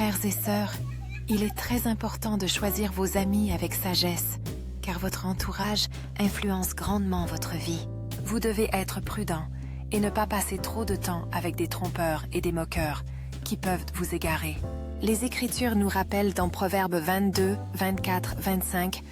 Frères et sœurs, il est très important de choisir vos amis avec sagesse, car votre entourage influence grandement votre vie. Vous devez être prudent et ne pas passer trop de temps avec des trompeurs et des moqueurs qui peuvent vous égarer. Les Écritures nous rappellent dans Proverbes 22, 24, 25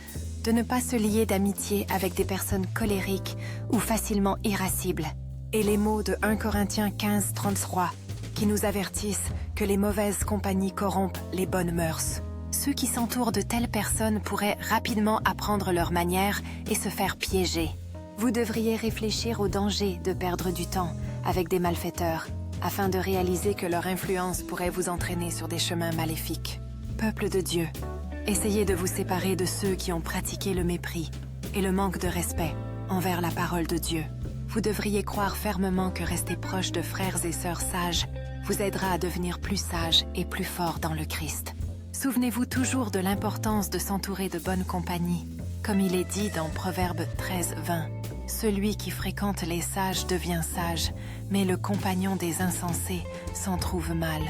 de ne pas se lier d'amitié avec des personnes colériques ou facilement irascibles. Et les mots de 1 Corinthiens 15, 33 qui nous avertissent que les mauvaises compagnies corrompent les bonnes mœurs. Ceux qui s'entourent de telles personnes pourraient rapidement apprendre leurs manières et se faire piéger. Vous devriez réfléchir au danger de perdre du temps avec des malfaiteurs, afin de réaliser que leur influence pourrait vous entraîner sur des chemins maléfiques. Peuple de Dieu, essayez de vous séparer de ceux qui ont pratiqué le mépris et le manque de respect envers la parole de Dieu. Vous devriez croire fermement que rester proche de frères et sœurs sages vous aidera à devenir plus sage et plus fort dans le Christ. Souvenez-vous toujours de l'importance de s'entourer de bonne compagnie, comme il est dit dans Proverbe 13, 20. Celui qui fréquente les sages devient sage, mais le compagnon des insensés s'en trouve mal.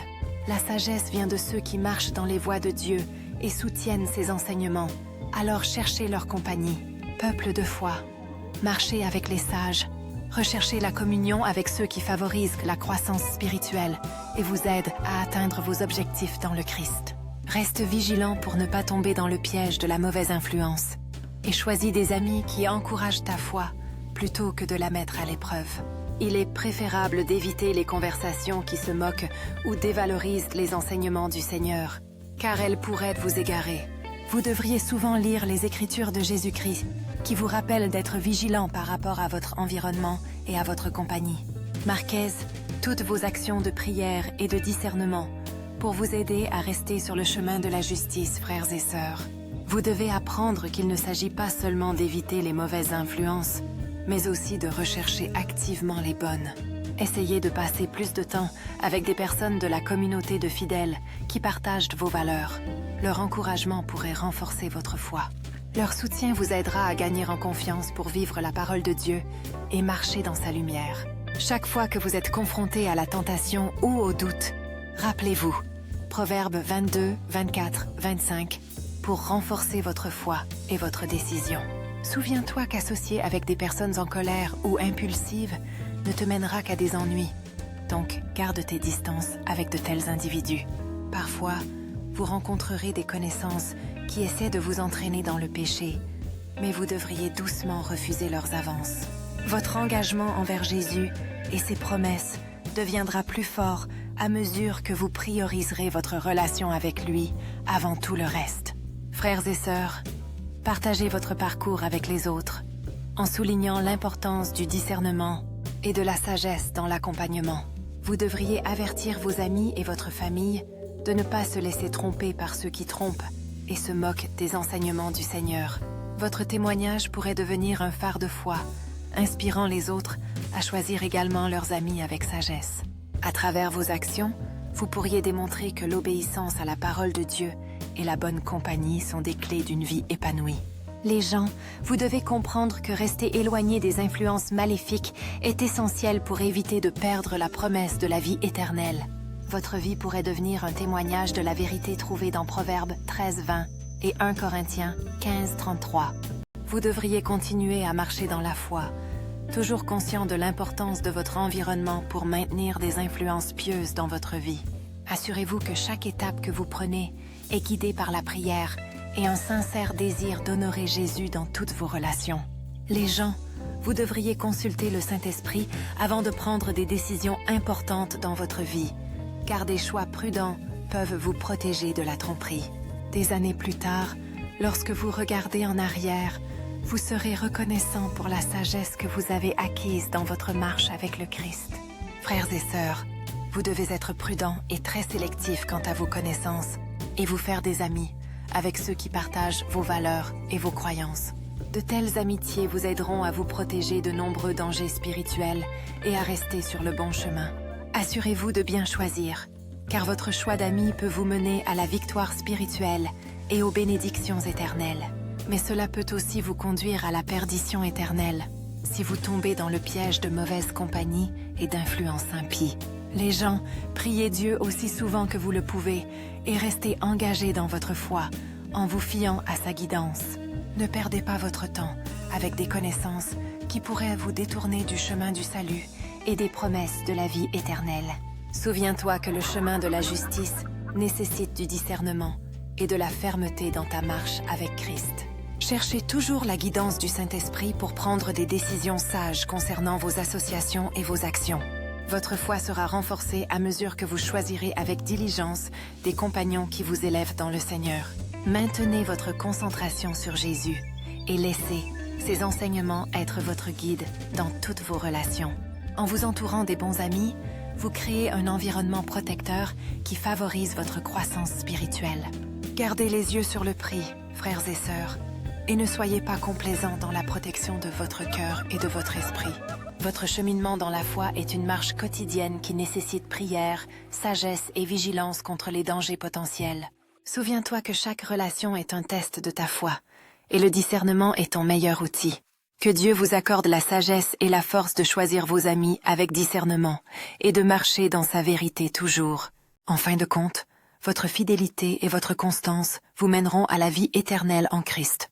La sagesse vient de ceux qui marchent dans les voies de Dieu et soutiennent ses enseignements. Alors cherchez leur compagnie. Peuple de foi, marchez avec les sages. Recherchez la communion avec ceux qui favorisent la croissance spirituelle et vous aident à atteindre vos objectifs dans le Christ. Reste vigilant pour ne pas tomber dans le piège de la mauvaise influence et choisis des amis qui encouragent ta foi plutôt que de la mettre à l'épreuve. Il est préférable d'éviter les conversations qui se moquent ou dévalorisent les enseignements du Seigneur, car elles pourraient vous égarer. Vous devriez souvent lire les Écritures de Jésus-Christ, qui vous rappellent d'être vigilant par rapport à votre environnement et à votre compagnie. Marquez toutes vos actions de prière et de discernement pour vous aider à rester sur le chemin de la justice, frères et sœurs. Vous devez apprendre qu'il ne s'agit pas seulement d'éviter les mauvaises influences, mais aussi de rechercher activement les bonnes. Essayez de passer plus de temps avec des personnes de la communauté de fidèles qui partagent vos valeurs. Leur encouragement pourrait renforcer votre foi. Leur soutien vous aidera à gagner en confiance pour vivre la parole de Dieu et marcher dans sa lumière. Chaque fois que vous êtes confronté à la tentation ou au doute, rappelez-vous Proverbes 22, 24, 25 pour renforcer votre foi et votre décision. Souviens-toi qu'associer avec des personnes en colère ou impulsives ne te mènera qu'à des ennuis. Donc, garde tes distances avec de tels individus. Parfois, vous rencontrerez des connaissances qui essaient de vous entraîner dans le péché, mais vous devriez doucement refuser leurs avances. Votre engagement envers Jésus et ses promesses deviendra plus fort à mesure que vous prioriserez votre relation avec lui avant tout le reste. Frères et sœurs, partagez votre parcours avec les autres, en soulignant l'importance du discernement et de la sagesse dans l'accompagnement. Vous devriez avertir vos amis et votre famille de ne pas se laisser tromper par ceux qui trompent et se moquent des enseignements du Seigneur. Votre témoignage pourrait devenir un phare de foi, inspirant les autres à choisir également leurs amis avec sagesse. À travers vos actions, vous pourriez démontrer que l'obéissance à la parole de Dieu et la bonne compagnie sont des clés d'une vie épanouie. Les gens, vous devez comprendre que rester éloigné des influences maléfiques est essentiel pour éviter de perdre la promesse de la vie éternelle. Votre vie pourrait devenir un témoignage de la vérité trouvée dans Proverbes 13, 20 et 1 Corinthiens 15, 33. Vous devriez continuer à marcher dans la foi, toujours conscient de l'importance de votre environnement pour maintenir des influences pieuses dans votre vie. Assurez-vous que chaque étape que vous prenez est guidée par la prière et un sincère désir d'honorer Jésus dans toutes vos relations. Les gens, vous devriez consulter le Saint-Esprit avant de prendre des décisions importantes dans votre vie, car des choix prudents peuvent vous protéger de la tromperie. Des années plus tard, lorsque vous regardez en arrière, vous serez reconnaissant pour la sagesse que vous avez acquise dans votre marche avec le Christ. Frères et sœurs, vous devez être prudents et très sélectifs quant à vos connaissances et vous faire des amis avec ceux qui partagent vos valeurs et vos croyances. De telles amitiés vous aideront à vous protéger de nombreux dangers spirituels et à rester sur le bon chemin. Assurez-vous de bien choisir, car votre choix d'amis peut vous mener à la victoire spirituelle et aux bénédictions éternelles. Mais cela peut aussi vous conduire à la perdition éternelle si vous tombez dans le piège de mauvaise compagnie et d'influence impie. Les gens, priez Dieu aussi souvent que vous le pouvez et restez engagés dans votre foi en vous fiant à sa guidance. Ne perdez pas votre temps avec des connaissances qui pourraient vous détourner du chemin du salut et des promesses de la vie éternelle. Souviens-toi que le chemin de la justice nécessite du discernement et de la fermeté dans ta marche avec Christ. Cherchez toujours la guidance du Saint-Esprit pour prendre des décisions sages concernant vos associations et vos actions. Votre foi sera renforcée à mesure que vous choisirez avec diligence des compagnons qui vous élèvent dans le Seigneur. Maintenez votre concentration sur Jésus et laissez ses enseignements être votre guide dans toutes vos relations. En vous entourant des bons amis, vous créez un environnement protecteur qui favorise votre croissance spirituelle. Gardez les yeux sur le prix, frères et sœurs, et ne soyez pas complaisants dans la protection de votre cœur et de votre esprit. Votre cheminement dans la foi est une marche quotidienne qui nécessite prière, sagesse et vigilance contre les dangers potentiels. Souviens-toi que chaque relation est un test de ta foi, et le discernement est ton meilleur outil. Que Dieu vous accorde la sagesse et la force de choisir vos amis avec discernement et de marcher dans sa vérité toujours. En fin de compte, votre fidélité et votre constance vous mèneront à la vie éternelle en Christ.